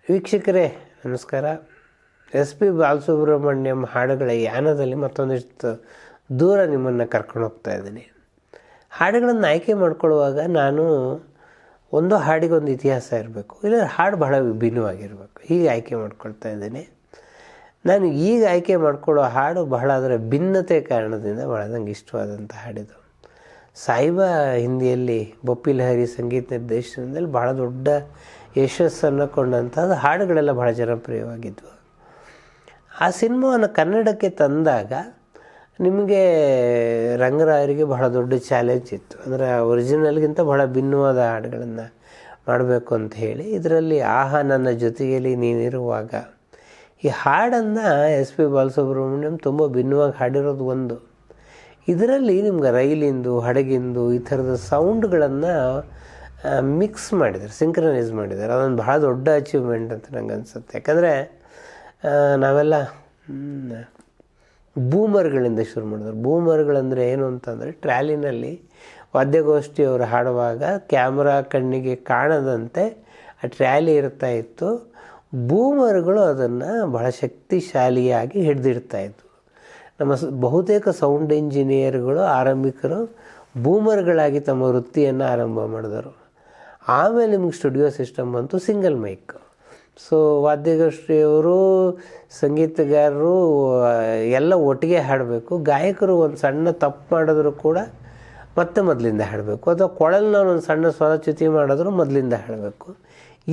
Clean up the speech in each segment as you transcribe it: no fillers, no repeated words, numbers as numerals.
ವೀಕ್ಷಕರೇ ನಮಸ್ಕಾರ. S P Balasubrahmanyam ಹಾಡುಗಳ ಯಾನದಲ್ಲಿ ಮತ್ತೊಂದಿಷ್ಟು ದೂರ ನಿಮ್ಮನ್ನು ಕರ್ಕೊಂಡು ಹೋಗ್ತಾ ಇದ್ದೀನಿ. ಹಾಡುಗಳನ್ನು ಆಯ್ಕೆ ಮಾಡ್ಕೊಳ್ಳುವಾಗ ನಾನು ಒಂದು ಹಾಡಿಗೊಂದು ಇತಿಹಾಸ ಇರಬೇಕು, ಇಲ್ಲ ಹಾಡು ಬಹಳ ವಿಭಿನ್ನವಾಗಿರಬೇಕು, ಹೀಗೆ ಆಯ್ಕೆ ಮಾಡ್ಕೊಳ್ತಾ ಇದ್ದೀನಿ. ನಾನು ಈಗ ಆಯ್ಕೆ ಮಾಡ್ಕೊಳ್ಳೋ ಹಾಡು ಬಹಳ ಅದರ ಭಿನ್ನತೆ ಕಾರಣದಿಂದ ಭಾಳ ನನಗೆ ಇಷ್ಟವಾದಂಥ ಹಾಡಿದು. ಸಾಯಿಬಾ ಹಿಂದಿಯಲ್ಲಿ ಬಪ್ಪಿ ಲಹರಿ ಸಂಗೀತ ನಿರ್ದೇಶನದಲ್ಲಿ ಬಹಳ ದೊಡ್ಡ ಯಶಸ್ಸನ್ನು ಕೊಂಡಂಥದ್ದು ಹಾಡುಗಳೆಲ್ಲ ಬಹಳ ಜನಪ್ರಿಯವಾಗಿದ್ವು. ಆ ಸಿನಿಮಾವನ್ನು ಕನ್ನಡಕ್ಕೆ ತಂದಾಗ ನಿಮಗೆ ರಂಗರಾಯರಿಗೆ ಬಹಳ ದೊಡ್ಡ ಚಾಲೆಂಜ್ ಇತ್ತು. ಅಂದರೆ ಒರಿಜಿನಲ್ಗಿಂತ ಬಹಳ ಭಿನ್ನವಾದ ಹಾಡುಗಳನ್ನು ಮಾಡಬೇಕು ಅಂತ ಹೇಳಿ ಇದರಲ್ಲಿ ಆಹಾ ನನ್ನ ಜೊತೆಯಲ್ಲಿ ನೀನಿರುವಾಗ ಈ ಹಾಡನ್ನು ಎಸ್ ಪಿ ಬಾಲಸುಬ್ರಹ್ಮಣ್ಯಂ ತುಂಬ ಭಿನ್ನವಾಗಿ ಹಾಡಿರೋದು ಒಂದು. ಇದರಲ್ಲಿ ನಿಮ್ಗೆ ರೈಲಿಂದು, ಹಡಗಿಂದು ಈ ಥರದ ಸೌಂಡ್ಗಳನ್ನು ಮಿಕ್ಸ್ ಮಾಡಿದ್ದಾರೆ, ಸಿಂಕ್ರನೈಸ್ ಮಾಡಿದ್ದಾರೆ. ಅದೊಂದು ಬಹಳ ದೊಡ್ಡ ಅಚೀವ್ಮೆಂಟ್ ಅಂತ ನಂಗೆ ಅನಿಸುತ್ತೆ. ಯಾಕಂದರೆ ನಾವೆಲ್ಲ ಬೂಮರ್ಗಳಿಂದ ಶುರು ಮಾಡಿದ್ರು. ಬೂಮರ್ಗಳಂದರೆ ಏನು ಅಂತಂದರೆ ಟ್ರ್ಯಾಲಿನಲ್ಲಿ ವಾದ್ಯಗೋಷ್ಠಿಯವರು ಹಾಡುವಾಗ ಕ್ಯಾಮ್ರಾ ಕಣ್ಣಿಗೆ ಕಾಣದಂತೆ ಆ ಟ್ರ್ಯಾಲಿ ಇರ್ತಾ ಇತ್ತು. ಬೂಮರ್ಗಳು ಅದನ್ನು ಬಹಳ ಶಕ್ತಿಶಾಲಿಯಾಗಿ ಹಿಡಿದಿಡ್ತಾಯಿತ್ತು. ನಮ್ಮ ಬಹುತೇಕ ಸೌಂಡ್ ಇಂಜಿನಿಯರ್ಗಳು ಆರಂಭಿಕರು ಬೂಮರ್ಗಳಾಗಿ ತಮ್ಮ ವೃತ್ತಿಯನ್ನು ಆರಂಭ ಮಾಡಿದರು. ಆಮೇಲೆ ನಿಮ್ಗೆ ಸ್ಟುಡಿಯೋ ಸಿಸ್ಟಮ್ ಬಂತು, ಸಿಂಗಲ್ ಮೈಕ್. ಸೊ ವಾದ್ಯಗೋಷ್ಠಿಯವರು, ಸಂಗೀತಗಾರರು ಎಲ್ಲ ಒಟ್ಟಿಗೆ ಹಾಡಬೇಕು. ಗಾಯಕರು ಒಂದು ಸಣ್ಣ ತಪ್ಪು ಮಾಡಿದ್ರು ಕೂಡ ಮತ್ತೆ ಮೊದಲಿಂದ ಹಾಡಬೇಕು, ಅಥವಾ ಕೊಳಲ್ನ ಒಂದು ಸಣ್ಣ ಸ್ವರಚ್ಯುತಿ ಮಾಡಿದ್ರು ಮೊದಲಿಂದ ಹಾಡಬೇಕು.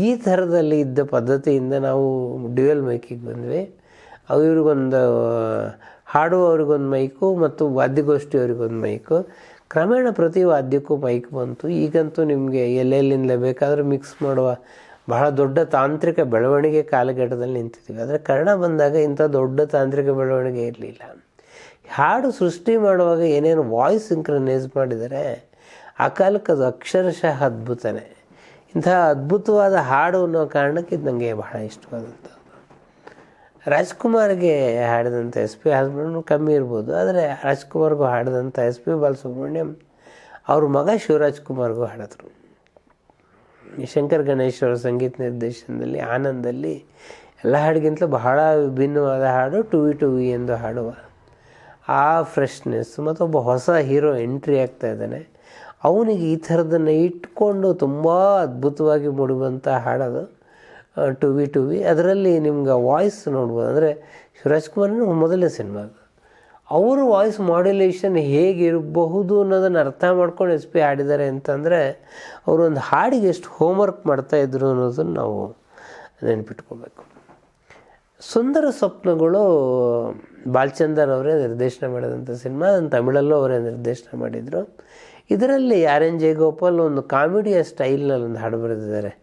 ಈ ಥರದಲ್ಲಿ ಇದ್ದ ಪದ್ಧತಿಯಿಂದ ನಾವು ಡ್ಯುಯಲ್ ಮೈಕಿಗೆ ಬಂದ್ವಿ. ಇವ್ರಿಗೊಂದು ಹಾಡುವವ್ರಿಗೊಂದು ಮೈಕು ಮತ್ತು ವಾದ್ಯಗೋಷ್ಠಿಯವ್ರಿಗೊಂದು ಮೈಕು. ಕ್ರಮೇಣ ಪ್ರತಿ ವಾದ್ಯಕ್ಕೂ ಮೈಕ್ ಬಂತು. ಈಗಂತೂ ನಿಮಗೆ ಎಲ್ಲೆಲ್ಲಿಂದಲೇ ಬೇಕಾದರೂ ಮಿಕ್ಸ್ ಮಾಡುವ ಬಹಳ ದೊಡ್ಡ ತಾಂತ್ರಿಕ ಬೆಳವಣಿಗೆ ಕಾಲಘಟ್ಟದಲ್ಲಿ ನಿಂತಿದ್ದೀವಿ. ಆದರೆ ಕನ್ನಡ ಬಂದಾಗ ಇಂಥ ದೊಡ್ಡ ತಾಂತ್ರಿಕ ಬೆಳವಣಿಗೆ ಇರಲಿಲ್ಲ. ಹಾಡು ಸೃಷ್ಟಿ ಮಾಡುವಾಗ ಏನೇನು ವಾಯ್ಸ್ ಸಿಂಕ್ರನೈಸ್ ಮಾಡಿದರೆ ಆ ಕಾಲಕ್ಕೆ ಅದು ಅಕ್ಷರಶಃ ಅದ್ಭುತನೇ. ಇಂಥ ಅದ್ಭುತವಾದ ಹಾಡು ಅನ್ನೋ ಕಾರಣಕ್ಕೆ ಇದು ನನಗೆ ಬಹಳ ಇಷ್ಟವಾದಂಥದ್ದು. ರಾಜ್ಕುಮಾರ್ಗೆ ಹಾಡಿದಂಥ ಎಸ್ ಪಿ ಬಾಲಸುಬ್ರಹ್ಮಣ್ಯಂ ಕಮ್ಮಿ ಇರ್ಬೋದು, ಆದರೆ ರಾಜ್ಕುಮಾರ್ಗೂ ಹಾಡಿದಂಥ ಎಸ್ ಪಿ ಬಾಲಸುಬ್ರಹ್ಮಣ್ಯಂ ಅವ್ರ ಮಗ ಶಿವರಾಜ್ಕುಮಾರ್ಗೂ ಹಾಡಿದ್ರು. ಶಂಕರ್ ಗಣೇಶ್ ಅವರ ಸಂಗೀತ ನಿರ್ದೇಶನದಲ್ಲಿ ಆನಂದಲ್ಲಿ ಎಲ್ಲ ಹಾಡಿಗಿಂತಲೂ ಬಹಳ ವಿಭಿನ್ನವಾದ ಹಾಡು ಟು ವಿ ಎಂದು ಹಾಡುವ ಆ ಫ್ರೆಶ್ನೆಸ್. ಮತ್ತು ಒಬ್ಬ ಹೊಸ ಹೀರೋ ಎಂಟ್ರಿ ಆಗ್ತಾ ಇದ್ದಾನೆ, ಅವನಿಗೆ ಈ ಥರದನ್ನು ಇಟ್ಕೊಂಡು ತುಂಬ ಅದ್ಭುತವಾಗಿ ಮೂಡುವಂಥ ಹಾಡೋದು ಟು ವಿ. ಅದರಲ್ಲಿ ನಿಮ್ಗೆ ವಾಯ್ಸ್ ನೋಡ್ಬೋದು. ಅಂದರೆ ಶಿವರಾಜ್ಕುಮಾರ್ನ ಮೊದಲನೇ ಸಿನಿಮಾ, ಅವರು ವಾಯ್ಸ್ ಮಾಡ್ಯುಲೇಷನ್ ಹೇಗಿರಬಹುದು ಅನ್ನೋದನ್ನು ಅರ್ಥ ಮಾಡ್ಕೊಂಡು ಎಸ್ ಪಿ ಹಾಡಿದ್ದಾರೆ ಅಂತಂದರೆ ಅವರು ಒಂದು ಹಾಡಿಗೆ ಎಷ್ಟು ಹೋಮ್ವರ್ಕ್ ಮಾಡ್ತಾಯಿದ್ರು ಅನ್ನೋದನ್ನು ನಾವು ನೆನ್ಪಿಟ್ಕೋಬೇಕು. ಸುಂದರ ಸ್ವಪ್ನಗಳು ಬಾಲಚಂದರ್ ಅವರೇ ನಿರ್ದೇಶನ ಮಾಡಿದಂಥ ಸಿನಿಮಾ. ಅದನ್ನು ತಮಿಳಲ್ಲೂ ಅವರೇ ನಿರ್ದೇಶನ ಮಾಡಿದರು. ಇದರಲ್ಲಿ ಆರ್ ಎನ್ ಜಯಗೋಪಾಲ್ ಒಂದು ಕಾಮಿಡಿಯ ಸ್ಟೈಲ್ನಲ್ಲಿ ಒಂದು ಹಾಡು ಬರೆದಿದ್ದಾರೆ,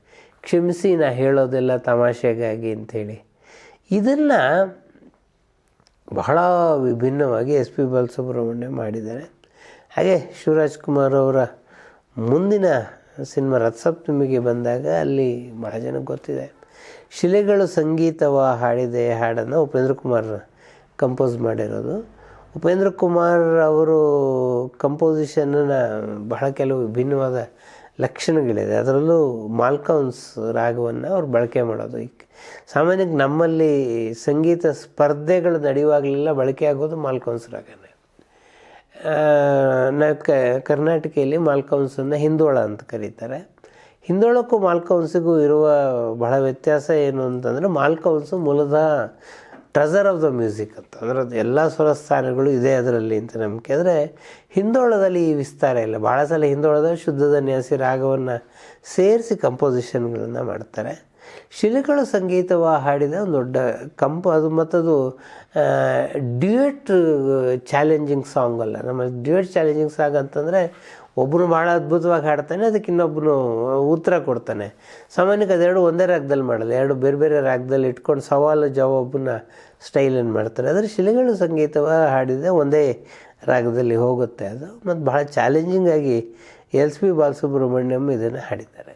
ಕ್ಷಮಿಸಿ ನಾ ಹೇಳೋದೆಲ್ಲ ತಮಾಷೆಗಾಗಿ ಅಂಥೇಳಿ. ಇದನ್ನು ಬಹಳ ವಿಭಿನ್ನವಾಗಿ ಎಸ್ ಪಿ ಬಾಲಸುಬ್ರಹ್ಮಣ್ಯಂ ಮಾಡಿದ್ದಾರೆ. ಹಾಗೆ ಶಿವರಾಜ್ಕುಮಾರ್ ಅವರ ಮುಂದಿನ ಸಿನಿಮಾ ರಥಸಪ್ತಮಿಗೆ ಬಂದಾಗ ಅಲ್ಲಿ ಬಹಳ ಜನಕ್ಕೆ ಗೊತ್ತಿದೆ, ಶಿಲೆಗಳು ಸಂಗೀತವ ಹಾಡಿದೆ ಹಾಡನ್ನು ಉಪೇಂದ್ರ ಕುಮಾರ್ ಕಂಪೋಸ್ ಮಾಡಿರೋದು. ಉಪೇಂದ್ರ ಕುಮಾರ್ ಅವರು ಕಂಪೋಸಿಷನ್ನ ಬಹಳ ಕೆಲವು ವಿಭಿನ್ನವಾದ ಲಕ್ಷಣಗಳಿದೆ. ಅದರಲ್ಲೂ ಮಾಲ್ಕೌನ್ಸ್ ರಾಗವನ್ನು ಅವ್ರು ಬಳಕೆ ಮಾಡೋದು. ಸಾಮಾನ್ಯಕ್ಕೆ ನಮ್ಮಲ್ಲಿ ಸಂಗೀತ ಸ್ಪರ್ಧೆಗಳು ನಡೆಯುವಾಗಲೆಲ್ಲ ಬಳಕೆ ಆಗೋದು ಮಾಲ್ಕೌನ್ಸ್ ರಾಗನೇ. ಕರ್ನಾಟಕದಲ್ಲಿ ಮಾಲ್ಕೌನ್ಸನ್ನು ಹಿಂದೋಳ ಅಂತ ಕರೀತಾರೆ. ಹಿಂದೋಳಕ್ಕೂ ಮಾಲ್ಕೌನ್ಸಿಗೂ ಇರುವ ಬಹಳ ವ್ಯತ್ಯಾಸ ಏನು ಅಂತಂದರೆ, ಮಾಲ್ಕೌನ್ಸು ಮೂಲತಃ ಟ್ರೆಜರ್ ಆಫ್ ದ ಮ್ಯೂಸಿಕ್ ಅಂತ, ಅಂದರೆ ಅದು ಎಲ್ಲ ಸ್ವರಸ್ಥಾನಗಳು ಇದೆ ಅದರಲ್ಲಿ ಅಂತ ನಂಬಿಕೆ. ಆದರೆ ಹಿಂದೋಳದಲ್ಲಿ ಈ ವಿಸ್ತಾರ ಇಲ್ಲ. ಭಾಳ ಸಲ ಹಿಂದೋಳದಲ್ಲಿ ಶುದ್ಧದ ನ್ಯಾಸಿ ರಾಗವನ್ನು ಸೇರಿಸಿ ಕಂಪೋಸಿಷನ್ಗಳನ್ನು ಮಾಡ್ತಾರೆ. ಶಿಲೆಗಳು ಸಂಗೀತವ ಹಾಡಿದ ಒಂದು ದೊಡ್ಡ ಅದು ಮತ್ತದು ಡ್ಯೂಯೆಟ್ ಚಾಲೆಂಜಿಂಗ್ ಸಾಂಗ್ ಅಲ್ಲ. ನಮ್ಮ ಡ್ಯೂಯೆಟ್ ಚಾಲೆಂಜಿಂಗ್ ಸಾಂಗ್ ಅಂತಂದರೆ ಒಬ್ಬನು ಭಾಳ ಅದ್ಭುತವಾಗಿ ಹಾಡ್ತಾನೆ, ಅದಕ್ಕೆ ಇನ್ನೊಬ್ಬನು ಉತ್ತರ ಕೊಡ್ತಾನೆ. ಸಾಮಾನ್ಯಕ್ಕೆ ಅದೆರಡು ಒಂದೇ ರಾಗದಲ್ಲಿ ಮಾಡಲ್ಲ, ಎರಡು ಬೇರೆ ಬೇರೆ ರಾಗದಲ್ಲಿ ಇಟ್ಕೊಂಡು ಸವಾಲು ಜವಾಬನ್ನ ಸ್ಟೈಲನ್ನು ಮಾಡ್ತಾರೆ. ಆದರೆ ಶಿಲೆಗಳು ಸಂಗೀತವ ಹಾಡಿದ ಒಂದೇ ರಾಗದಲ್ಲಿ ಹೋಗುತ್ತೆ ಅದು. ಮತ್ತು ಬಹಳ ಚಾಲೆಂಜಿಂಗಾಗಿ ಎಸ್ ಪಿ ಬಾಲಸುಬ್ರಹ್ಮಣ್ಯಂ ಇದನ್ನು ಹಾಡಿದ್ದಾರೆ.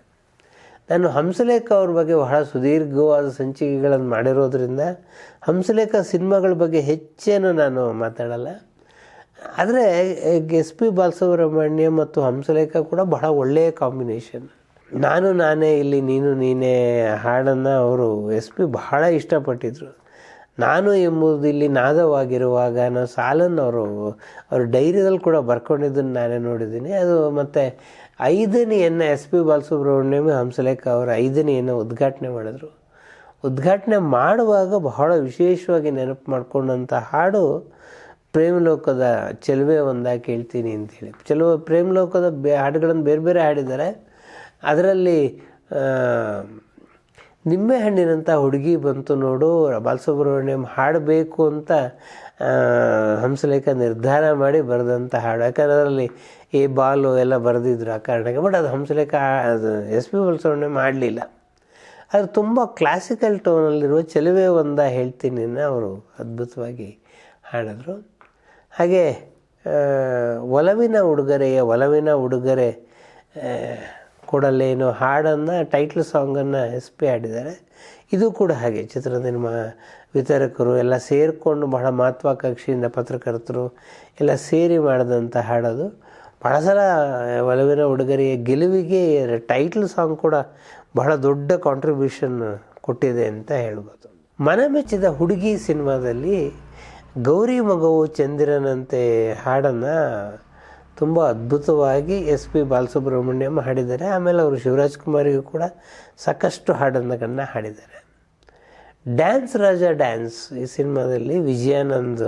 ನಾನು ಹಂಸಲೇಖ ಅವ್ರ ಬಗ್ಗೆ ಬಹಳ ಸುದೀರ್ಘವಾದ ಸಂಚಿಕೆಗಳನ್ನು ಮಾಡಿರೋದ್ರಿಂದ ಹಂಸಲೇಖ ಸಿನಿಮಾಗಳ ಬಗ್ಗೆ ಹೆಚ್ಚೇನು ನಾನು ಮಾತಾಡಲ್ಲ. ಆದರೆ ಎಸ್ ಪಿ ಬಾಲಸುಬ್ರಹ್ಮಣ್ಯಂ ಮತ್ತು ಹಂಸಲೇಖ ಕೂಡ ಬಹಳ ಒಳ್ಳೆಯ ಕಾಂಬಿನೇಷನ್. ನಾನು ನಾನೇ ಇಲ್ಲಿ ನೀನು ನೀನೇ ಹಾಡನ್ನು ಅವರು ಎಸ್ ಪಿ ಬಹಳ ಇಷ್ಟಪಟ್ಟಿದ್ರು. ನಾನು ಎಂಬುದು ಇಲ್ಲಿ ನಾದವಾಗಿರುವಾಗ ಅನ್ನೋ ಸಾಲನ್ನು ಅವರು ಡೈರಿಯಲ್ಲಿ ಕೂಡ ಬರ್ಕೊಂಡಿದ್ದನ್ನು ನಾನೇ ನೋಡಿದ್ದೀನಿ. ಅದು ಮತ್ತು 5ನೇಯನ್ನು ಎಸ್ ಪಿ ಬಾಲಸುಬ್ರಹ್ಮಣ್ಯಂ ಹಂಸಲೇಖ ಅವರ 5ನೇಯನ್ನು ಉದ್ಘಾಟನೆ ಮಾಡಿದ್ರು. ಉದ್ಘಾಟನೆ ಮಾಡುವಾಗ ಬಹಳ ವಿಶೇಷವಾಗಿ ನೆನಪು ಮಾಡಿಕೊಂಡಂಥ ಹಾಡು ಪ್ರೇಮಲೋಕದ ಚೆಲುವೆ ಒಂದಾಗಿ ಕೇಳ್ತೀನಿ ಅಂತೇಳಿ. ಪ್ರೇಮಲೋಕದ ಹಾಡುಗಳನ್ನು ಬೇರೆ ಬೇರೆ ಹಾಡಿದ್ದಾರೆ. ಅದರಲ್ಲಿ ನಿಂಬೆಹಣ್ಣಿನಂಥ ಹುಡುಗಿ ಬಂತು ನೋಡು ಬಾಲಸುಬ್ರಹ್ಮಣ್ಯಂ ಹಾಡಬೇಕು ಅಂತ ಹಂಸಲೇಖ ನಿರ್ಧಾರ ಮಾಡಿ ಬರೆದಂಥ ಹಾಡು. ಯಾಕಂದರೆ ಅದರಲ್ಲಿ ಈ ಬಾಲು ಎಲ್ಲ ಬರೆದಿದ್ರು ಆ ಕಾರಣಕ್ಕೆ. ಬಟ್ ಅದು ಹಂಸಲೇಖ ಅದು ಎಸ್ ಪಿ ಬಾಲಸುಬ್ರಹ್ಮಣ್ಯಂ ಹಾಡಲಿಲ್ಲ. ಅದು ತುಂಬ ಕ್ಲಾಸಿಕಲ್ ಟೋನಲ್ಲಿರುವ ಚೆಲುವೆ ಒಂದ ಹೇಳ್ತೀನಿ ಅವರು ಅದ್ಭುತವಾಗಿ ಹಾಡಿದ್ರು. ಹಾಗೆ ಒಲವಿನ ಉಡುಗೊರೆ ಕೊಡಲೇನು ಹಾಡನ್ನು ಟೈಟ್ಲ್ ಸಾಂಗನ್ನು ಎಸ್ ಪಿ ಹಾಡಿದ್ದಾರೆ. ಇದು ಕೂಡ ಹಾಗೆ ಚಿತ್ರದ ವಿತರಕರು ಎಲ್ಲ ಸೇರಿಕೊಂಡು ಬಹಳ ಮಹತ್ವಾಕಾಂಕ್ಷೆಯಿಂದ ಪತ್ರಕರ್ತರು ಎಲ್ಲ ಸೇರಿ ಮಾಡಿದಂಥ ಹಾಡೋದು. ಭಾಳ ಸಲ ಒಲವಿನ ಉಡುಗೊರೆಯ ಗೆಲುವಿಗೆ ಟೈಟ್ಲ್ ಸಾಂಗ್ ಕೂಡ ಬಹಳ ದೊಡ್ಡ ಕಾಂಟ್ರಿಬ್ಯೂಷನ್ ಕೊಟ್ಟಿದೆ ಅಂತ ಹೇಳ್ಬೋದು. ಮನಮೆಚ್ಚಿದ ಹುಡುಗಿ ಸಿನಿಮಾದಲ್ಲಿ ಗೌರಿ ಮಗವು ಚಂದಿರನಂತೆ ಹಾಡನ್ನು ತುಂಬ ಅದ್ಭುತವಾಗಿ ಎಸ್ ಪಿ ಬಾಲಸುಬ್ರಹ್ಮಣ್ಯಂ ಹಾಡಿದ್ದಾರೆ. ಆಮೇಲೆ ಅವರು ಶಿವರಾಜ್ ಕುಮಾರಿಗೂ ಕೂಡ ಸಾಕಷ್ಟು ಹಾಡನ್ನು ಹಾಡಿದ್ದಾರೆ. ಡ್ಯಾನ್ಸ್ ರಾಜ ಡ್ಯಾನ್ಸ್ ಈ ಸಿನಿಮಾದಲ್ಲಿ ವಿಜಯಾನಂದ್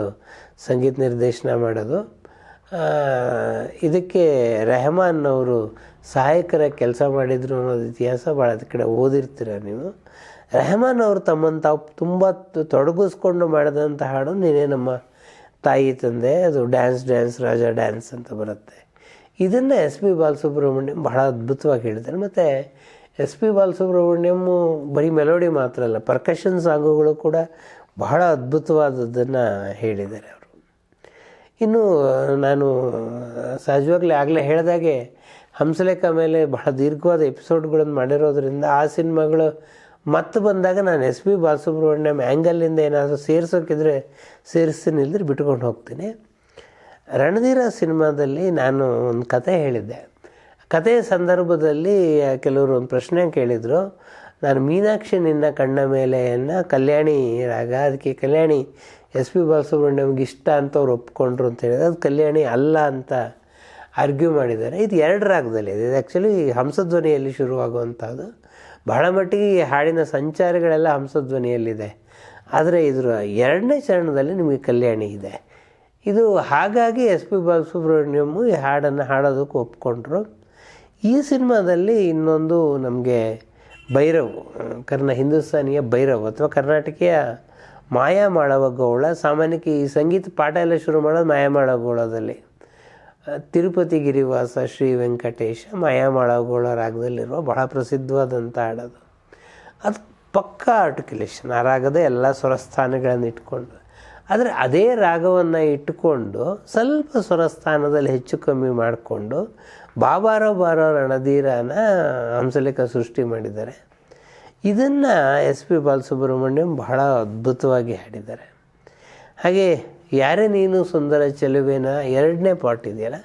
ಸಂಗೀತ ನಿರ್ದೇಶನ ಮಾಡೋದು. ಇದಕ್ಕೆ ರೆಹಮಾನ್ ಅವರು ಸಹಾಯಕರ ಕೆಲಸ ಮಾಡಿದರು ಅನ್ನೋದು ಇತಿಹಾಸ ಭಾಳ ಕಡೆ ಓದಿರ್ತೀರ ನೀವು. ರೆಹಮಾನ್ ಅವರು ತಮ್ಮನ್ನು ತಾವು ತುಂಬ ತೊಡಗಿಸ್ಕೊಂಡು ಮಾಡಿದಂಥ ಹಾಡು ನೀನೇ ನಮ್ಮ ತಾಯಿ ತಂದೆ, ಅದು ಡ್ಯಾನ್ಸ್ ರಾಜ ಡ್ಯಾನ್ಸ್ ಅಂತ ಬರುತ್ತೆ. ಇದನ್ನು ಎಸ್ ಪಿ ಬಾಲಸುಬ್ರಹ್ಮಣ್ಯಂ ಬಹಳ ಅದ್ಭುತವಾಗಿ ಹೇಳಿದ್ದಾರೆ. ಮತ್ತು ಎಸ್ ಪಿ ಬಾಲಸುಬ್ರಹ್ಮಣ್ಯಂ ಬರೀ ಮೆಲೋಡಿ ಮಾತ್ರ ಅಲ್ಲ, ಪರ್ಕಷನ್ ಸಾಂಗುಗಳು ಕೂಡ ಬಹಳ ಅದ್ಭುತವಾದದ್ದನ್ನು ಹೇಳಿದ್ದಾರೆ ಅವರು. ಇನ್ನು ನಾನು ಸಹಜವಾಗಲೇ ಆಗಲೇ ಹೇಳಿದಾಗೆ ಹಂಸಲೇಖ ಮೇಲೆ ಬಹಳ ದೀರ್ಘವಾದ ಎಪಿಸೋಡ್ಗಳನ್ನು ಮಾಡಿರೋದ್ರಿಂದ ಆ ಸಿನಿಮಾಗಳು ಮತ್ತೆ ಬಂದಾಗ ನಾನು ಎಸ್ ಪಿ ಬಾಲಸುಬ್ರಹ್ಮಣ್ಯಂ ಆ್ಯಂಗಲ್ಲಿಂದ ಏನಾದರೂ ಸೇರಿಸೋಕ್ಕಿದ್ರೆ ಸೇರಿಸ್ತೀನಿ, ಇಲ್ಲದ್ರೆ ಬಿಟ್ಕೊಂಡು ಹೋಗ್ತೀನಿ. ರಣಧೀರ ಸಿನಿಮಾದಲ್ಲಿ ನಾನು ಒಂದು ಕತೆ ಹೇಳಿದ್ದೆ. ಕಥೆಯ ಸಂದರ್ಭದಲ್ಲಿ ಕೆಲವರು ಒಂದು ಪ್ರಶ್ನೆ ಕೇಳಿದರು. ನಾನು ಮೀನಾಕ್ಷಿ ನಿನ್ನ ಕಣ್ಣ ಮೇಲೆಯನ್ನು ಕಲ್ಯಾಣಿ ರಾಗ, ಅದಕ್ಕೆ ಕಲ್ಯಾಣಿ ಎಸ್ ಪಿ ಬಾಲಸುಬ್ರಹ್ಮಣ್ಯಂಗೆ ಇಷ್ಟ ಅಂತ ಅವ್ರು ಒಪ್ಕೊಂಡ್ರು ಅಂತ ಹೇಳಿದ್ರೆ ಅದು ಕಲ್ಯಾಣಿ ಅಲ್ಲ ಅಂತ ಆರ್ಗ್ಯೂ ಮಾಡಿದ್ದಾರೆ. ಇದು 2 ರಾಗದಲ್ಲಿ ಇದೆ. ಇದು ಆ್ಯಕ್ಚುಲಿ ಹಂಸಧ್ವನಿಯಲ್ಲಿ ಶುರುವಾಗುವಂಥದ್ದು. ಬಹಳ ಮಟ್ಟಿಗೆ ಈ ಹಾಡಿನ ಸಂಚಾರಗಳೆಲ್ಲ ಹಂಸಧ್ವನಿಯಲ್ಲಿದೆ. ಆದರೆ ಇದರ 2ನೇ ಚರಣದಲ್ಲಿ ನಿಮಗೆ ಕಲ್ಯಾಣಿ ಇದೆ. ಇದು ಹಾಗಾಗಿ ಎಸ್ ಪಿ ಬಾಲಸುಬ್ರಹ್ಮಣ್ಯಂ ಈ ಹಾಡನ್ನು ಹಾಡೋದಕ್ಕೆ ಒಪ್ಕೊಂಡ್ರು. ಈ ಸಿನಿಮಾದಲ್ಲಿ ಇನ್ನೊಂದು ನಮಗೆ ಭೈರವ್, ಹಿಂದೂಸ್ತಾನಿಯ ಭೈರವ್ ಅಥವಾ ಕರ್ನಾಟಕೀಯ ಮಾಯಾ ಮಾಳವ ಗೌಳ. ಸಾಮಾನ್ಯಕ್ಕೆ ಈ ಸಂಗೀತ ಪಾಠ ಎಲ್ಲ ಶುರು ಮಾಡೋದು ಮಾಯಾ ಮಾಳವ ಗೌಳದಲ್ಲಿ. ತಿರುಪತಿ ಗಿರಿವಾಸ ಶ್ರೀ ವೆಂಕಟೇಶ ಮಾಯಾ ಮಾಳವ ಗೌಳ ರಾಗದಲ್ಲಿರುವ ಬಹಳ ಪ್ರಸಿದ್ಧವಾದಂಥ ಹಾಡೋದು. ಅದು ಪಕ್ಕಾ ಆರ್ಟಿಕ್ಯುಲೇಷನ್, ಆ ರಾಗದ ಎಲ್ಲ ಸ್ವರಸ್ಥಾನಗಳನ್ನು ಇಟ್ಕೊಂಡು. ಆದರೆ ಅದೇ ರಾಗವನ್ನು ಇಟ್ಟುಕೊಂಡು ಸ್ವಲ್ಪ ಸ್ವರಸ್ಥಾನದಲ್ಲಿ ಹೆಚ್ಚು ಕಮ್ಮಿ ಮಾಡಿಕೊಂಡು ಬಾರೋ ರಣಧೀರನ ಹಂಸಲೇಖ ಸೃಷ್ಟಿ ಮಾಡಿದ್ದಾರೆ. ಇದನ್ನು ಎಸ್ ಪಿ ಬಾಲಸುಬ್ರಹ್ಮಣ್ಯಂ ಬಹಳ ಅದ್ಭುತವಾಗಿ ಹಾಡಿದ್ದಾರೆ. ಹಾಗೆ ಯಾರೇ ನೀನು ಸುಂದರ ಚೆಲುವೆನ 2ನೇ ಪಾರ್ಟ್ ಇದೆಯಲ್ಲ,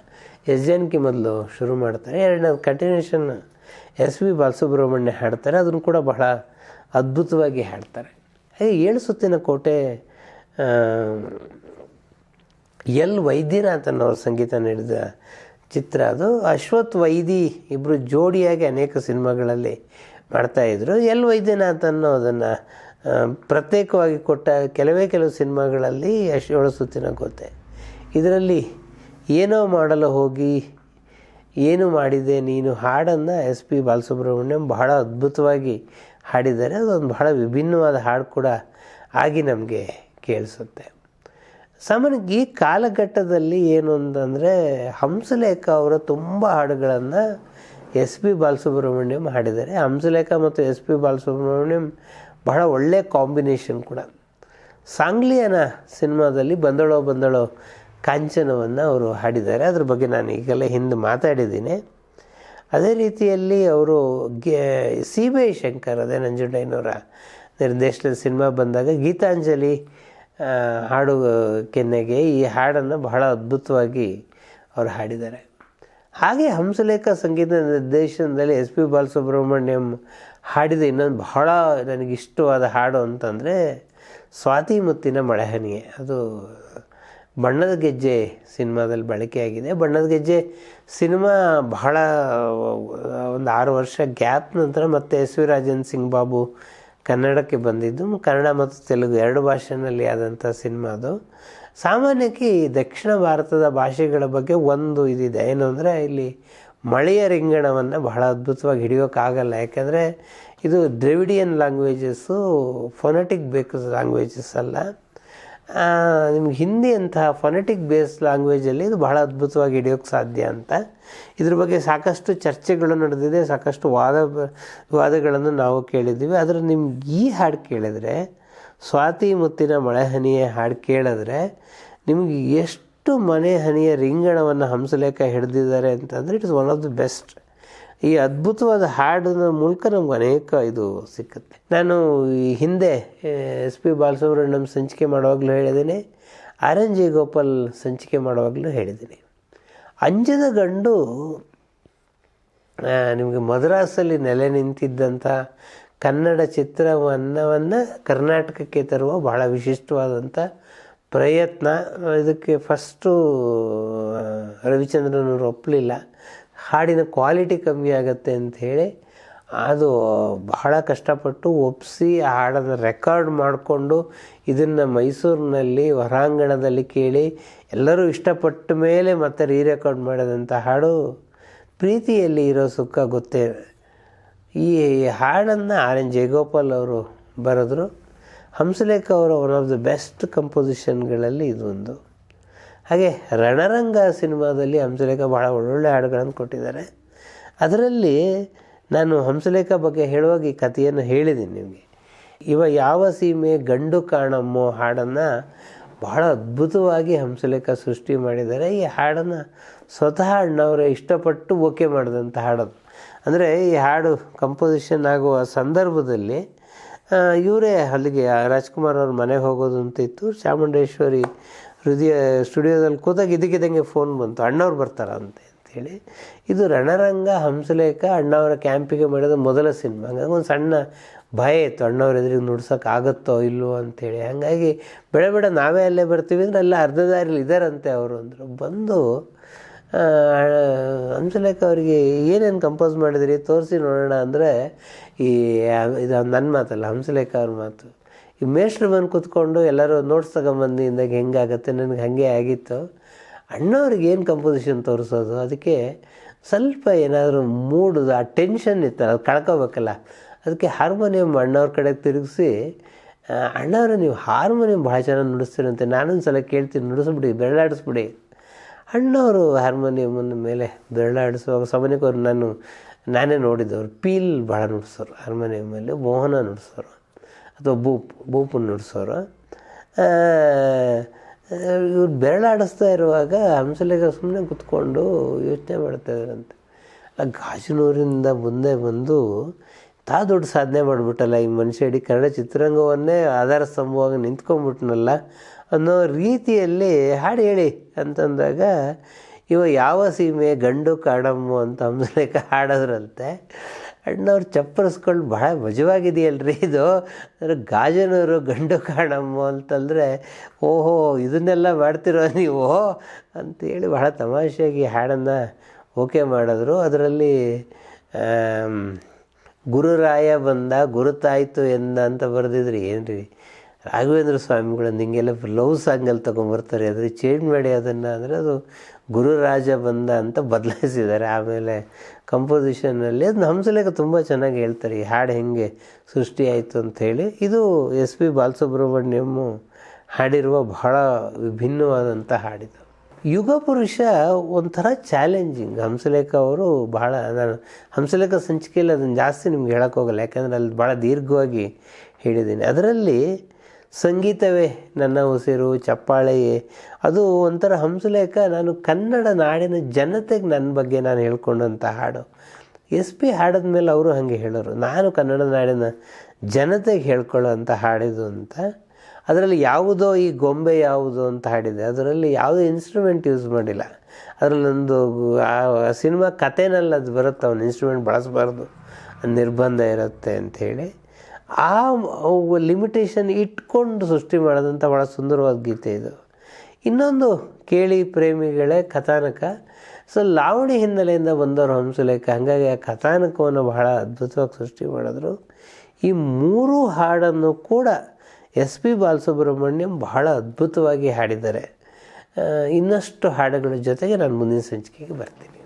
ಎಸ್ ಜಾನಕಿ ಮೊದಲು ಶುರು ಮಾಡ್ತಾರೆ, 2ನೇ ಕಂಟಿನ್ಯೂಷನ್ ಎಸ್ ಪಿ ಬಾಲಸುಬ್ರಹ್ಮಣ್ಯ ಹಾಡ್ತಾರೆ. ಅದನ್ನು ಕೂಡ ಬಹಳ ಅದ್ಭುತವಾಗಿ ಹಾಡ್ತಾರೆ. ಹಾಗೆ 7 ಸುತ್ತಿನ ಕೋಟೆ ಎಲ್ ವೈದ್ಯನಾಥನ್ ಅವ್ರ ಸಂಗೀತ ನೀಡಿದ ಚಿತ್ರ. ಅದು ಅಶ್ವಥ್ ವೈದಿ ಇಬ್ಬರು ಜೋಡಿಯಾಗಿ ಅನೇಕ ಸಿನಿಮಾಗಳಲ್ಲಿ ಮಾಡ್ತಾಯಿದ್ರು. ಎಲ್ ವೈದ್ಯನಾಥನ್ ಅದನ್ನು ಪ್ರತ್ಯೇಕವಾಗಿ ಕೊಟ್ಟ ಕೆಲವು ಸಿನಿಮಾಗಳಲ್ಲಿ 7 ಸುತ್ತಿನ ಕೋಟೆ. ಇದರಲ್ಲಿ ಏನೋ ಮಾಡಲು ಹೋಗಿ ಏನು ಮಾಡಿದೆ ನೀನು ಹಾಡನ್ನು ಎಸ್ ಪಿ ಬಾಲಸುಬ್ರಹ್ಮಣ್ಯಂ ಬಹಳ ಅದ್ಭುತವಾಗಿ ಹಾಡಿದ್ದಾರೆ. ಅದೊಂದು ಬಹಳ ವಿಭಿನ್ನವಾದ ಹಾಡು ಕೂಡ ಆಗಿ ನಮಗೆ ಕೇಳಿಸುತ್ತೆ. ಸಾಮಾನ್ಯವಾಗಿ ಈ ಕಾಲಘಟ್ಟದಲ್ಲಿ ಏನು ಅಂತಂದರೆ ಹಂಸಲೇಖ ಅವರ ತುಂಬ ಹಾಡುಗಳನ್ನು ಎಸ್ ಪಿ ಬಾಲಸುಬ್ರಹ್ಮಣ್ಯಂ ಹಾಡಿದ್ದಾರೆ. ಹಂಸಲೇಖ ಮತ್ತು ಎಸ್ ಪಿ ಬಾಲಸುಬ್ರಹ್ಮಣ್ಯಂ ಬಹಳ ಒಳ್ಳೆಯ ಕಾಂಬಿನೇಷನ್ ಕೂಡ. ಸಾಂಗ್ಲಿಯನ ಸಿನಿಮಾದಲ್ಲಿ ಬಂದಳೋ ಕಾಂಚನವನ್ನು ಅವರು ಹಾಡಿದ್ದಾರೆ. ಅದ್ರ ಬಗ್ಗೆ ನಾನು ಈಗಲೇ ಹಿಂದೆ ಮಾತಾಡಿದ್ದೀನಿ. ಅದೇ ರೀತಿಯಲ್ಲಿ ಅವರು CBI ಶಂಕರ್, ಅದೇ ನಂಜುಂಡಯ್ಯನವರ ನಿರ್ದೇಶನದ ಸಿನಿಮಾ ಬಂದಾಗ ಗೀತಾಂಜಲಿ ಹಾಡು ಕೆನ್ನೆಗೆ ಈ ಹಾಡನ್ನು ಬಹಳ ಅದ್ಭುತವಾಗಿ ಅವರು ಹಾಡಿದ್ದಾರೆ. ಹಾಗೆ ಹಂಸಲೇಖ ಸಂಗೀತ ನಿರ್ದೇಶನದಲ್ಲಿ ಎಸ್ ಪಿ ಬಾಲಸುಬ್ರಹ್ಮಣ್ಯಂ ಹಾಡಿದ ಇನ್ನೊಂದು ಬಹಳ ನನಗಿಷ್ಟವಾದ ಹಾಡು ಅಂತಂದರೆ ಸ್ವಾತಿ ಮುತ್ತಿನ ಮಳೆಹನಿಯೇ. ಅದು ಬಣ್ಣದ ಗೆಜ್ಜೆ ಸಿನಿಮಾದಲ್ಲಿ ಬಳಕೆಯಾಗಿದೆ. ಬಣ್ಣದ ಗೆಜ್ಜೆ ಸಿನಿಮಾ ಬಹಳ ಒಂದು 6 ವರ್ಷ ಗ್ಯಾಪ್ ನಂತರ ಮತ್ತೆ ಎಸ್ ವಿ ರಾಜನ್ ಸಿಂಗ್ ಬಾಬು ಕನ್ನಡಕ್ಕೆ ಬಂದಿದ್ದು, ಕನ್ನಡ ಮತ್ತು ತೆಲುಗು 2 ಭಾಷೆಯಲ್ಲಿ ಆದಂಥ ಸಿನಿಮಾ ಅದು. ಸಾಮಾನ್ಯಕ್ಕೆ ಈ ದಕ್ಷಿಣ ಭಾರತದ ಭಾಷೆಗಳ ಬಗ್ಗೆ ಒಂದು ಇದಿದೆ, ಏನು ಅಂದರೆ ಇಲ್ಲಿ ಮಳೆಯ ರಿಂಗಣವನ್ನು ಬಹಳ ಅದ್ಭುತವಾಗಿ ಹಿಡಿಯೋಕ್ಕಾಗಲ್ಲ. ಯಾಕೆಂದರೆ ಇದು ದ್ರವಿಡಿಯನ್ ಲ್ಯಾಂಗ್ವೇಜಸ್ಸು, ಫೊನೆಟಿಕ್ ಬೇಸ್ಡ್ ಲ್ಯಾಂಗ್ವೇಜಸ್ ಅಲ್ಲ. ನಿಮ್ಗೆ ಹಿಂದಿ ಅಂತಹ ಫೊನೆಟಿಕ್ ಬೇಸ್ಡ್ ಲ್ಯಾಂಗ್ವೇಜಲ್ಲಿ ಇದು ಬಹಳ ಅದ್ಭುತವಾಗಿ ಹಿಡಿಯೋಕ್ಕೆ ಸಾಧ್ಯ ಅಂತ ಇದ್ರ ಬಗ್ಗೆ ಸಾಕಷ್ಟು ಚರ್ಚೆಗಳು ನಡೆದಿದೆ, ಸಾಕಷ್ಟು ವಿವಾದಗಳನ್ನು ನಾವು ಕೇಳಿದ್ದೀವಿ. ಆದರೆ ನಿಮ್ಗೆ ಈ ಹಾಡು ಕೇಳಿದ್ರೆ, ಸ್ವಾತಿ ಮುತ್ತಿನ ಮಳೆಹನಿಯ ಹಾಡು ಕೇಳಿದ್ರೆ ನಿಮಗೆ ಎಷ್ಟು ಮನೆ ಹನಿಯ ರಿಂಗಣವನ್ನು ಹಂಸಲೇಖ ಹಿಡಿದಿದ್ದಾರೆ ಅಂತಂದರೆ it is one of the best. ಈ ಅದ್ಭುತವಾದ ಹಾಡಿನ ಮೂಲಕ ನಮ್ಗೆ ಅನೇಕ ಇದು ಸಿಕ್ಕುತ್ತೆ. ನಾನು ಈ ಹಿಂದೆ ಎಸ್ ಪಿ ಬಾಲಸುಬ್ರಹ್ಮಣ್ಯಂ ಸಂಚಿಕೆ ಮಾಡುವಾಗಲೂ ಹೇಳಿದ್ದೀನಿ, ಆರ್ ಎನ್ ಜಿ ಗೋಪಾಲ್ ಸಂಚಿಕೆ ಮಾಡುವಾಗಲೂ ಹೇಳಿದ್ದೀನಿ. ಅಂಜದ ಗಂಡು ನಿಮಗೆ ಮದ್ರಾಸಲ್ಲಿ ನೆಲೆ ನಿಂತಿದ್ದಂಥ ಕನ್ನಡ ಚಿತ್ರವನ್ನು ಕರ್ನಾಟಕಕ್ಕೆ ತರುವ ಬಹಳ ವಿಶಿಷ್ಟವಾದಂಥ ಪ್ರಯತ್ನ. ಇದಕ್ಕೆ ಫಸ್ಟು ರವಿಚಂದ್ರನವರು ಒಪ್ಪಲಿಲ್ಲ, ಹಾಡಿನ ಕ್ವಾಲಿಟಿ ಕಮ್ಮಿ ಆಗುತ್ತೆ ಅಂಥೇಳಿ. ಅದು ಬಹಳ ಕಷ್ಟಪಟ್ಟು ಒಪ್ಪಿಸಿ ಆ ಹಾಡನ್ನು ರೆಕಾರ್ಡ್ ಮಾಡಿಕೊಂಡು ಇದನ್ನು ಮೈಸೂರಿನಲ್ಲಿ ಹೊರಾಂಗಣದಲ್ಲಿ ಕೇಳಿ ಎಲ್ಲರೂ ಇಷ್ಟಪಟ್ಟ ಮೇಲೆ ಮತ್ತೆ ರೆಕಾರ್ಡ್ ಮಾಡಿದಂಥ ಹಾಡು ಪ್ರೀತಿಯಲ್ಲಿ ಇರೋ ಸುಖ ಗೊತ್ತೇ. ಈ ಹಾಡನ್ನು ಆರ್ ಎನ್ ಜಯಗೋಪಾಲ್ ಅವರು ಬರೆದ್ರು. ಹಂಸಲೇಖ ಅವರ ಒನ್ ಆಫ್ ದಿ ಬೆಸ್ಟ್ ಕಂಪೋಸಿಷನ್ಗಳಲ್ಲಿ ಇದೊಂದು. ಹಾಗೆ ರಣರಂಗ ಸಿನಿಮಾದಲ್ಲಿ ಹಂಸಲೇಖ ಭಾಳ ಒಳ್ಳೊಳ್ಳೆ ಹಾಡುಗಳನ್ನು ಕೊಟ್ಟಿದ್ದಾರೆ. ಅದರಲ್ಲಿ ನಾನು ಹಂಸಲೇಖ ಬಗ್ಗೆ ಹೇಳುವಾಗ ಈ ಕಥೆಯನ್ನು ಹೇಳಿದ್ದೀನಿ ನಿಮಗೆ. ಯಾವ ಸೀಮೆ ಗಂಡು ಕಾಣಮ್ಮೋ ಹಾಡನ್ನು ಬಹಳ ಅದ್ಭುತವಾಗಿ ಹಂಸಲೇಖ ಸೃಷ್ಟಿ ಮಾಡಿದ್ದಾರೆ. ಈ ಹಾಡನ್ನು ಸ್ವತಃ ಅಣ್ಣವರೇ ಇಷ್ಟಪಟ್ಟು ಓಕೆ ಮಾಡಿದಂಥ ಹಾಡದು. ಅಂದರೆ ಈ ಹಾಡು ಕಂಪೋಸಿಷನ್ ಆಗುವ ಸಂದರ್ಭದಲ್ಲಿ ಇವರೇ ಅಲ್ಲಿಗೆ ರಾಜ್ಕುಮಾರ್ ಅವ್ರ ಮನೆಗೆ ಹೋಗೋದು ಅಂತ ಇತ್ತು. ಚಾಮುಂಡೇಶ್ವರಿ ಹೃದಯ ಸ್ಟುಡಿಯೋದಲ್ಲಿ ಕೂತಾಗ ಇದಕ್ಕಿದ್ದಂಗೆ ಫೋನ್ ಬಂತು, ಅಣ್ಣವ್ರು ಬರ್ತಾರಂತೆ ಅಂಥೇಳಿ. ಇದು ರಣರಂಗ ಹಂಸಲೇಖ ಅಣ್ಣವರ ಕ್ಯಾಂಪಿಗೆ ಮಾಡಿದ ಮೊದಲ ಸಿನಿಮಾ. ಹಂಗಾಗಿ ಒಂದು ಸಣ್ಣ ಭಯ ಇತ್ತು, ಅಣ್ಣವ್ರ ಎದುರಿಗೆ ನುಡ್ಸೋಕ್ಕಾಗತ್ತೋ ಇಲ್ಲವೋ ಅಂಥೇಳಿ. ಹಾಗಾಗಿ ಬೇಡ ನಾವೇ ಅಲ್ಲೇ ಬರ್ತೀವಿ ಅಂದರೆ ಎಲ್ಲ ಅರ್ಧ ದಾರಿಲಿ ಇದ್ದಾರಂತೆ ಅವರು ಅಂದರು. ಬಂದು ಹಂಸಲೇಖ ಅವರಿಗೆ ಏನೇನು ಕಂಪೋಸ್ ಮಾಡಿದಿರಿ ತೋರಿಸಿ ನೋಡೋಣ ಅಂದರೆ, ಇದು ನನ್ನ ಮಾತಲ್ಲ, ಹಂಸಲೇಖ ಅವ್ರ ಮಾತು. ಈ ಮೇಷ್ಟ್ರು ಬಂದು ಕೂತ್ಕೊಂಡು ಎಲ್ಲರೂ ನೋಟ್ಸ್ ತಗೊಂಬಂದು ಇಂದಾಗ ಹೆಂಗಾಗತ್ತೆ, ನನಗೆ ಹಾಗೆ ಆಗಿತ್ತು. ಅಣ್ಣವ್ರಿಗೆ ಏನು ಕಂಪೋಸಿಷನ್ ತೋರಿಸೋದು, ಅದಕ್ಕೆ ಸ್ವಲ್ಪ ಏನಾದರೂ ಮೂಡುದು ಆ ಟೆನ್ಷನ್ ಇತ್ತಲ್ಲ, ಅದು ಕಳ್ಕೊಬೇಕಲ್ಲ. ಅದಕ್ಕೆ ಹಾರ್ಮೋನಿಯಂ ಅಣ್ಣವ್ರ ಕಡೆಗೆ ತಿರುಗಿಸಿ, ಅಣ್ಣವ್ರೆ ನೀವು ಹಾರ್ಮೋನಿಯಂ ಭಾಳ ಚೆನ್ನಾಗಿ ನುಡಿಸ್ತೀರಂತೆ, ನಾನೊಂದು ಸಲ ಕೇಳ್ತೀನಿ ನುಡಿಸ್ಬಿಡಿ, ಬೆರಳಾಡಿಸ್ಬಿಡಿ. ಅಣ್ಣವರು ಹಾರ್ಮೋನಿಯಮನ ಮೇಲೆ ಬೆರಳಾಡಿಸುವಾಗ ಸಾಮಾನ್ಯಕ್ಕೆ ಅವ್ರು ನಾನೇ ನೋಡಿದ್ದವ್ರು ಪೀಲ್ ಭಾಳ ನುಡಿಸೋರು, ಹಾರ್ಮೋನಿಯಮಲ್ಲಿ ಮೋಹನ ನುಡಿಸೋರು ಅಥವಾ ಬೂಪು ನುಡಿಸೋರು. ಇವ್ರು ಬೆರಳಾಡಿಸ್ತಾ ಇರುವಾಗ ಹಂಸಲೇಖ ಸುಮ್ಮನೆ ಕೂತ್ಕೊಂಡು ಯೋಚನೆ ಮಾಡ್ತಾಯಿದ್ರಂತೆ. ಗಾಜನೂರಿಂದ ಮುಂದೆ ಬಂದು ದೊಡ್ಡ ಸಾಧನೆ ಮಾಡಿಬಿಟ್ಟಲ್ಲ ಈ ಮನುಷ್ಯ, ಇಡೀ ಕನ್ನಡ ಚಿತ್ರರಂಗವನ್ನೇ ಆಧಾರ ಸ್ತಂಭವಾಗಿ ನಿಂತ್ಕೊಂಡ್ಬಿಟ್ನಲ್ಲ ಅನ್ನೋ ರೀತಿಯಲ್ಲಿ ಹಾಡು ಹೇಳಿ ಅಂತಂದಾಗ, ಯಾವ ಸೀಮೆ ಗಂಡು ಕಾಣಮ್ಮು ಅಂತ ಹಂಸಲೇಖ ಹಾಡೋದ್ರಂತೆ. ಅಣ್ಣವ್ರು ಚಪ್ಪರಿಸ್ಕೊಂಡು ಭಾಳ ಮಜವಾಗಿದೆಯಲ್ರಿ ಇದು, ಅಂದರೆ ಗಾಜನೂರು ಗಂಡು ಕಾಣಮ್ಮು ಅಂತಂದರೆ, ಓಹೋ ಇದನ್ನೆಲ್ಲ ಮಾಡ್ತಿರೋ ನೀವು ಅಂತೇಳಿ ಭಾಳ ತಮಾಷೆಯಾಗಿ ಹಾಡನ್ನು ಓಕೆ ಮಾಡಿದ್ರು. ಅದರಲ್ಲಿ ಗುರುರಾಯ ಬಂದ ಗುರುತಾಯಿತು ಎಂದ ಅಂತ ಬರೆದಿದ್ರಿ. ಏನು ರೀ ರಾಘವೇಂದ್ರ ಸ್ವಾಮಿಗಳನ್ನ ಹಿಂಗೆಲ್ಲ ಲವ್ ಸಾಂಗಲ್ಲಿ ತೊಗೊಂಬರ್ತಾರೆ, ಅದ್ರ ಚೇಂಜ್ ಮಾಡಿ ಅದನ್ನು ಅಂದರೆ ಅದು ಗುರುರಾಜ ಬಂದ ಅಂತ ಬದಲಾಯಿಸಿದ್ದಾರೆ. ಆಮೇಲೆ ಕಂಪೋಸಿಷನ್ನಲ್ಲಿ ಅದನ್ನ ಹಂಸಲೇಖ ತುಂಬ ಚೆನ್ನಾಗಿ ಹೇಳ್ತಾರೆ, ಈ ಹಾಡು ಹೆಂಗೆ ಸೃಷ್ಟಿಯಾಯಿತು ಅಂಥೇಳಿ. ಇದು ಎಸ್ ಪಿ ಬಾಲಸುಬ್ರಹ್ಮಣ್ಯಂ ಹಾಡಿರುವ ಬಹಳ ವಿಭಿನ್ನವಾದಂಥ ಹಾಡಿದು. ಯುಗ ಪುರುಷ ಒಂಥರ ಚಾಲೆಂಜಿಂಗ್. ಹಂಸಲೇಖ ಅವರು ಬಹಳ, ನಾನು ಹಂಸಲೇಖ ಸಂಚಿಕೆಯಲ್ಲಿ ಅದನ್ನು ಜಾಸ್ತಿ ನಿಮ್ಗೆ ಹೇಳೋಕ್ಕೋಗಲ್ಲ, ಯಾಕಂದರೆ ಅಲ್ಲಿ ಭಾಳ ದೀರ್ಘವಾಗಿ ಹೇಳಿದ್ದೀನಿ. ಅದರಲ್ಲಿ ಸಂಗೀತವೇ ನನ್ನ ಉಸಿರು, ಚಪ್ಪಾಳೆಯೇ, ಅದು ಒಂಥರ ಹಂಸಲೇಖ ನಾನು ಕನ್ನಡ ನಾಡಿನ ಜನತೆಗೆ ನನ್ನ ಬಗ್ಗೆ ನಾನು ಹೇಳ್ಕೊಂಡಂಥ ಹಾಡು. ಎಸ್ ಪಿ ಹಾಡಿದ ಮೇಲೆ ಅವರು ಹಾಗೆ ಹೇಳೋರು, ನಾನು ಕನ್ನಡ ನಾಡಿನ ಜನತೆಗೆ ಹೇಳ್ಕೊಳ್ಳೋ ಅಂಥ ಹಾಡಿದು ಅಂತ. ಅದರಲ್ಲಿ ಯಾವುದೋ ಈ ಗೊಂಬೆ ಯಾವುದು ಅಂತ ಹಾಡಿದೆ, ಅದರಲ್ಲಿ ಯಾವುದೋ ಇನ್ಸ್ಟ್ರೂಮೆಂಟ್ ಯೂಸ್ ಮಾಡಿಲ್ಲ. ಅದರಲ್ಲೊಂದು ಆ ಸಿನಿಮಾ ಕಥೆನಲ್ಲಿ ಅದು ಬರುತ್ತೆ, ಅವನು ಇನ್ಸ್ಟ್ರೂಮೆಂಟ್ ಬಳಸಬಾರ್ದು, ನಿರ್ಬಂಧ ಇರುತ್ತೆ ಅಂಥೇಳಿ. ಆ ಲಿಮಿಟೇಷನ್ ಇಟ್ಕೊಂಡು ಸೃಷ್ಟಿ ಮಾಡೋದಂಥ ಭಾಳ ಸುಂದರವಾದ ಗೀತೆ ಇದು. ಇನ್ನೊಂದು ಕೇಳಿ ಪ್ರೇಮಿಗಳೇ ಕಥಾನಕ. ಸೊ ಲಾವಣಿ ಹಿನ್ನೆಲೆಯಿಂದ ಬಂದವರು ಹಂಸಲೇಖ, ಹಾಗಾಗಿ ಆ ಕಥಾನಕವನ್ನು ಬಹಳ ಅದ್ಭುತವಾಗಿ ಸೃಷ್ಟಿ ಮಾಡಿದ್ರು. ಈ 3 ಹಾಡನ್ನು ಕೂಡ ಎಸ್ ಪಿ ಬಾಲಸುಬ್ರಹ್ಮಣ್ಯಂ ಬಹಳ ಅದ್ಭುತವಾಗಿ ಹಾಡಿದ್ದಾರೆ. ಇನ್ನಷ್ಟು ಹಾಡುಗಳ ಜೊತೆಗೆ ನಾನು ಮುಂದಿನ ಸಂಚಿಕೆಗೆ ಬರ್ತೀನಿ.